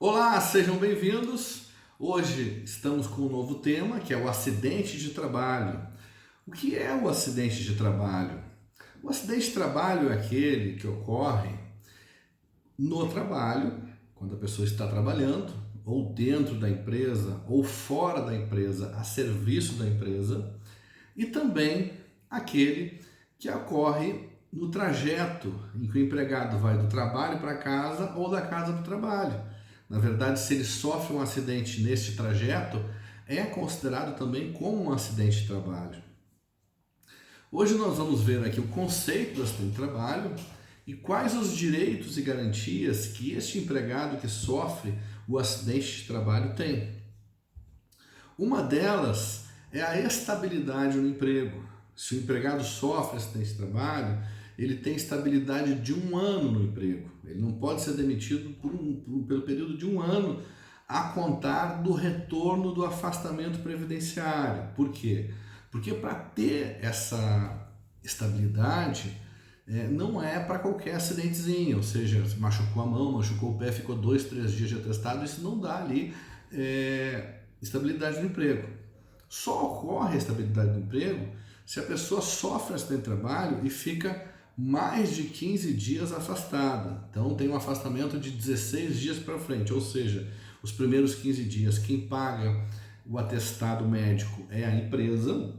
Olá, sejam bem-vindos. Hoje estamos com um novo tema, que é o acidente de trabalho. O que é o acidente de trabalho? O acidente de trabalho é aquele que ocorre no trabalho, quando a pessoa está trabalhando, ou dentro da empresa, ou fora da empresa, a serviço da empresa, e também aquele que ocorre no trajeto em que o empregado vai do trabalho para casa ou da casa para o trabalho. Na verdade, se ele sofre um acidente neste trajeto, é considerado também como um acidente de trabalho. Hoje nós vamos ver aqui o conceito do acidente de trabalho e quais os direitos e garantias que este empregado que sofre o acidente de trabalho tem. Uma delas é a estabilidade no emprego. Se o empregado sofre acidente de trabalho, ele tem estabilidade de 1 ano no emprego. Ele não pode ser demitido pelo período de 1 ano a contar do retorno do afastamento previdenciário. Por quê? Porque para ter essa estabilidade, não é para qualquer acidentezinho, ou seja, machucou a mão, machucou o pé, ficou 2, 3 dias de atestado, isso não dá ali estabilidade no emprego. Só ocorre a estabilidade do emprego se a pessoa sofre acidente de trabalho e fica mais de 15 dias afastada. Então tem um afastamento de 16 dias para frente, ou seja, os primeiros 15 dias quem paga o atestado médico é a empresa.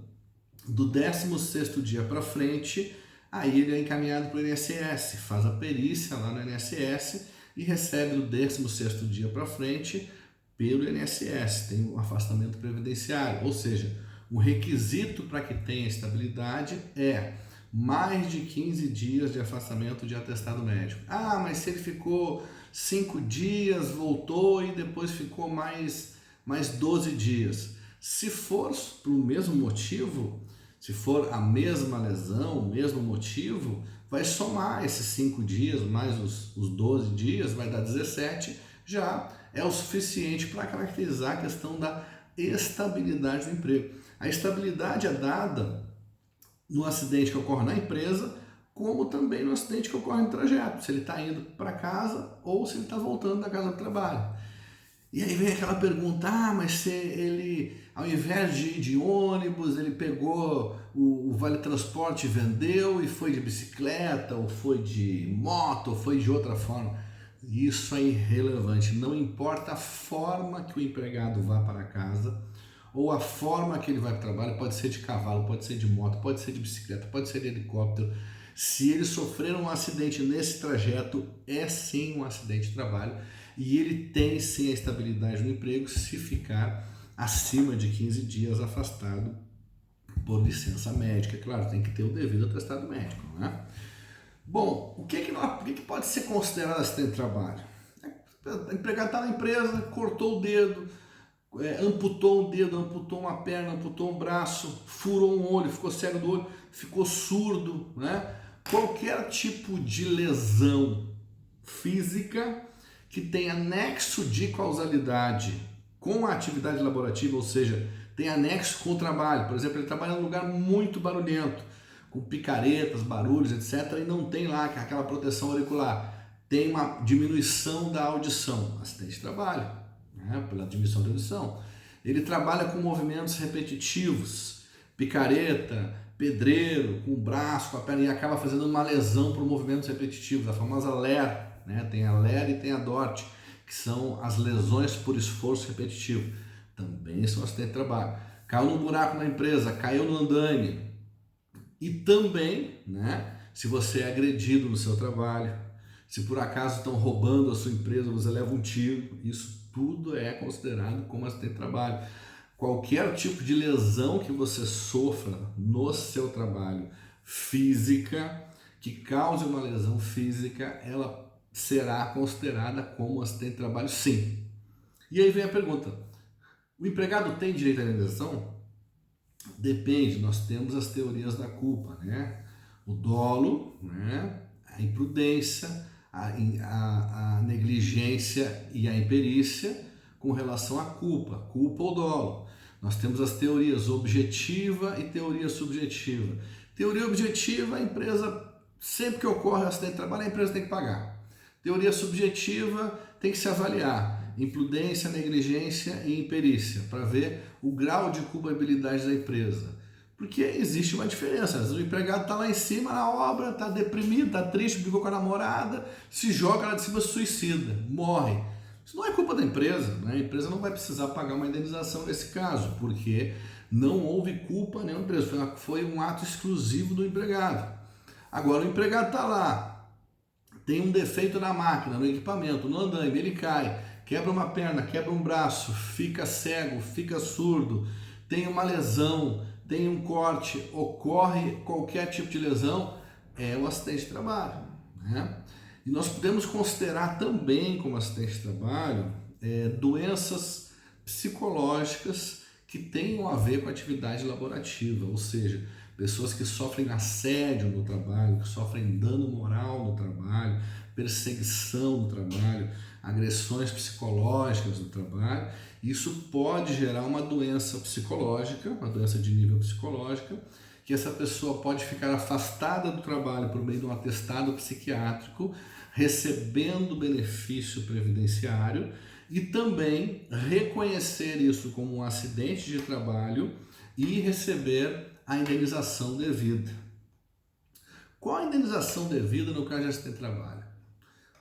Do 16º dia para frente, aí ele é encaminhado para o INSS, faz a perícia lá no INSS e recebe do 16º dia para frente pelo INSS, tem um afastamento previdenciário, ou seja, o requisito para que tenha estabilidade é mais de 15 dias de afastamento de atestado médico. Ah, mas se ele ficou 5 dias, voltou e depois ficou mais 12 dias. Se for para o mesmo motivo, se for a mesma lesão, o mesmo motivo, vai somar esses 5 dias mais os 12 dias, vai dar 17, já é o suficiente para caracterizar a questão da estabilidade do emprego. A estabilidade é dada no acidente que ocorre na empresa, como também no acidente que ocorre no trajeto, se ele está indo para casa ou se ele está voltando da casa do trabalho. E aí vem aquela pergunta, mas se ele, ao invés de ir de ônibus, ele pegou o Vale Transporte e vendeu e foi de bicicleta, ou foi de moto, ou foi de outra forma. Isso é irrelevante, não importa a forma que o empregado vá para casa, ou a forma que ele vai para o trabalho, pode ser de cavalo, pode ser de moto, pode ser de bicicleta, pode ser de helicóptero. Se ele sofrer um acidente nesse trajeto, é sim um acidente de trabalho e ele tem sim a estabilidade no emprego se ficar acima de 15 dias afastado por licença médica. Claro, tem que ter o devido atestado médico, né? Bom, o que pode ser considerado acidente de trabalho? O empregado está na empresa, cortou o dedo, amputou um dedo, amputou uma perna, amputou um braço, furou um olho, ficou cego do olho, ficou surdo, né? Qualquer tipo de lesão física que tenha nexo de causalidade com a atividade laborativa, ou seja, tem anexo com o trabalho. Por exemplo, ele trabalha num lugar muito barulhento, com picaretas, barulhos, etc., e não tem lá aquela proteção auricular. Tem uma diminuição da audição, acidente de trabalho, né, pela diminuição da audição. Ele trabalha com movimentos repetitivos, picareta, pedreiro, com o braço, com a perna, e acaba fazendo uma lesão por movimentos repetitivos, a famosa LER, né? Tem a LER e tem a DORT, que são as lesões por esforço repetitivo. Também são acidente de trabalho. Caiu num buraco na empresa, caiu no andaime. E também, né, se você é agredido no seu trabalho, se por acaso estão roubando a sua empresa, você leva um tiro, isso tudo é considerado como acidente de trabalho. Qualquer tipo de lesão que você sofra no seu trabalho física, que cause uma lesão física, ela será considerada como acidente de trabalho, sim. E aí vem a pergunta, o empregado tem direito à indenização? Depende, nós temos as teorias da culpa, né? O dolo, né? A imprudência, a negligência e a imperícia com relação à culpa ou dolo. Nós temos as teorias objetiva e teoria subjetiva. Teoria objetiva, a empresa, sempre que ocorre um acidente de trabalho, a empresa tem que pagar. Teoria subjetiva, tem que se avaliar. imprudência, negligência e imperícia, para ver o grau de culpabilidade da empresa. Porque existe uma diferença. Às vezes o empregado está lá em cima na obra, está deprimido, está triste, brigou com a namorada, se joga lá de cima, suicida, morre. Isso não é culpa da empresa, né? A empresa não vai precisar pagar uma indenização nesse caso, porque não houve culpa nenhuma empresa, foi um ato exclusivo do empregado. Agora o empregado está lá, tem um defeito na máquina, no equipamento, no andaime, ele cai, quebra uma perna, quebra um braço, fica cego, fica surdo, tem uma lesão, tem um corte, ocorre qualquer tipo de lesão, é o acidente de trabalho, né? E nós podemos considerar também como acidente de trabalho doenças psicológicas que tenham a ver com a atividade laborativa, ou seja, pessoas que sofrem assédio no trabalho, que sofrem dano moral no trabalho, perseguição no trabalho, agressões psicológicas no trabalho. Isso pode gerar uma doença psicológica, uma doença de nível psicológica, que essa pessoa pode ficar afastada do trabalho por meio de um atestado psiquiátrico, recebendo benefício previdenciário e também reconhecer isso como um acidente de trabalho e receber a indenização devida. Qual a indenização devida no caso de acidente de trabalho?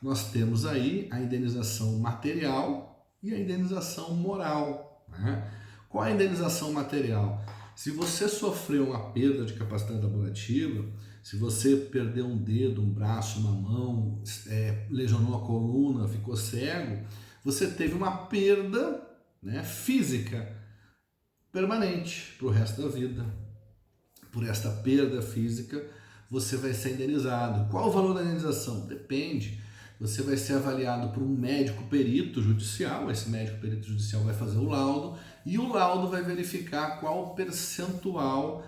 Nós temos aí a indenização material e a indenização moral, né? Qual a indenização material? Se você sofreu uma perda de capacidade laborativa, se você perdeu um dedo, um braço, uma mão, lesionou a coluna, ficou cego, você teve uma perda, né, física permanente para o resto da vida. Por esta perda física, você vai ser indenizado. Qual o valor da indenização? Depende. Você vai ser avaliado por um médico perito judicial, esse médico perito judicial vai fazer o laudo, e o laudo vai verificar qual o percentual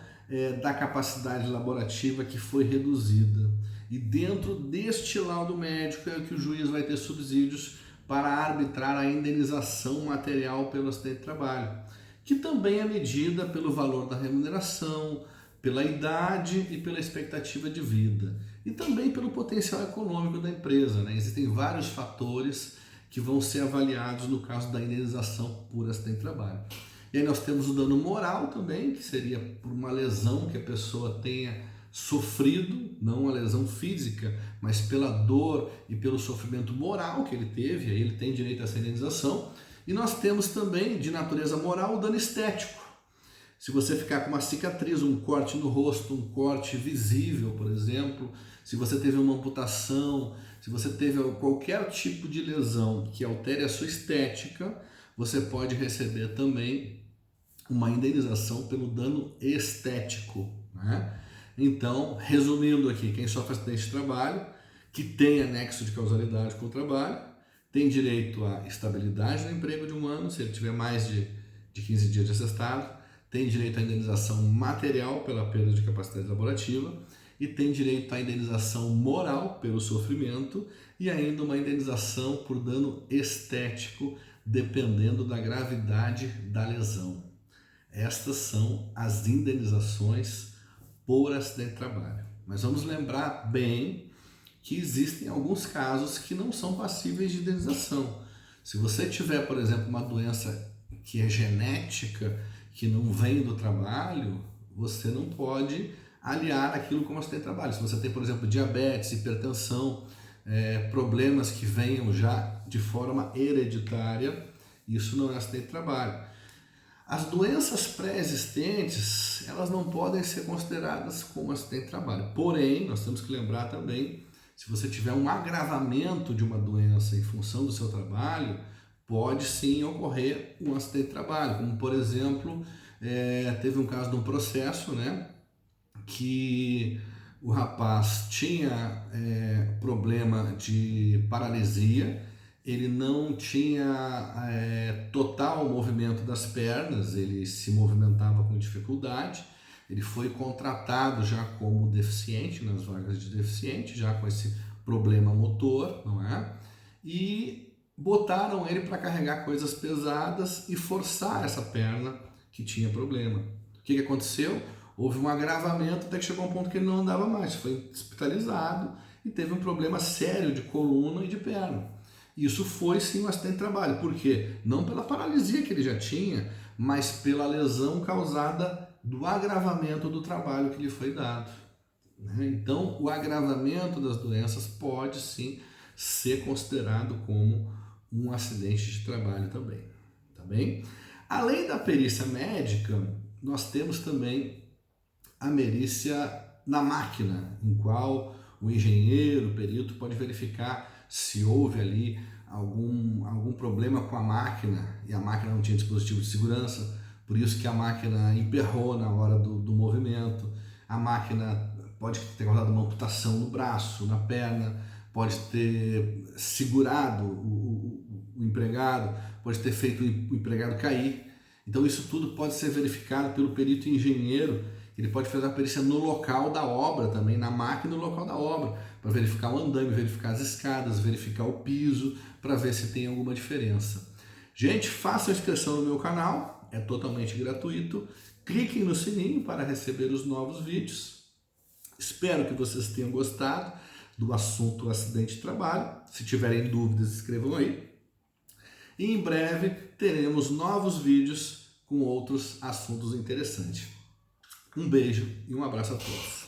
da capacidade laborativa que foi reduzida. E dentro deste laudo médico é que o juiz vai ter subsídios para arbitrar a indenização material pelo acidente de trabalho, que também é medida pelo valor da remuneração, pela idade e pela expectativa de vida, e também pelo potencial econômico da empresa, né? Existem vários fatores que vão ser avaliados no caso da indenização por acidente de trabalho. E aí nós temos o dano moral também, que seria por uma lesão que a pessoa tenha sofrido, não uma lesão física, mas pela dor e pelo sofrimento moral que ele teve, aí ele tem direito a essa indenização. E nós temos também, de natureza moral, o dano estético. Se você ficar com uma cicatriz, um corte no rosto, um corte visível, por exemplo, se você teve uma amputação, se você teve qualquer tipo de lesão que altere a sua estética, você pode receber também uma indenização pelo dano estético, né? Então, resumindo aqui, quem sofre acidente de trabalho, que tem anexo de causalidade com o trabalho, tem direito à estabilidade no emprego de um ano, se ele tiver mais de 15 dias de atestado, tem direito à indenização material pela perda de capacidade laborativa e tem direito à indenização moral pelo sofrimento e ainda uma indenização por dano estético, dependendo da gravidade da lesão. Estas são as indenizações por acidente de trabalho. Mas vamos lembrar bem que existem alguns casos que não são passíveis de indenização. Se você tiver, por exemplo, uma doença que é genética, que não vem do trabalho, você não pode aliar aquilo como acidente de trabalho. Se você tem, por exemplo, diabetes, hipertensão, problemas que venham já de forma hereditária, isso não é acidente de trabalho. As doenças pré-existentes, elas não podem ser consideradas como acidente de trabalho. Porém, nós temos que lembrar também, se você tiver um agravamento de uma doença em função do seu trabalho, pode sim ocorrer um acidente de trabalho, como por exemplo, teve um caso de um processo, né, que o rapaz tinha problema de paralisia, ele não tinha total movimento das pernas, ele se movimentava com dificuldade, ele foi contratado já como deficiente, nas vagas de deficiente, já com esse problema motor, não é? E botaram ele para carregar coisas pesadas e forçar essa perna que tinha problema. O que aconteceu? Houve um agravamento até que chegou a um ponto que ele não andava mais, foi hospitalizado e teve um problema sério de coluna e de perna. Isso foi sim um acidente de trabalho. Por quê? Não pela paralisia que ele já tinha, mas pela lesão causada do agravamento do trabalho que lhe foi dado. Então, o agravamento das doenças pode sim ser considerado como um acidente de trabalho também, tá bem? Além da perícia médica, nós temos também a perícia na máquina, em qual o engenheiro, o perito pode verificar se houve ali algum problema com a máquina e a máquina não tinha dispositivo de segurança, por isso que a máquina emperrou na hora do movimento, a máquina pode ter causado uma amputação no braço, na perna, pode ter segurado o empregado, pode ter feito o empregado cair. Então isso tudo pode ser verificado pelo perito engenheiro. Ele pode fazer a perícia no local da obra também, na máquina no local da obra, para verificar o andame, verificar as escadas, verificar o piso, para ver se tem alguma diferença. Gente, façam a inscrição no meu canal, é totalmente gratuito. Cliquem no sininho para receber os novos vídeos. Espero que vocês tenham gostado do assunto acidente de trabalho. Se tiverem dúvidas, escrevam aí. E em breve teremos novos vídeos com outros assuntos interessantes. Um beijo e um abraço a todos.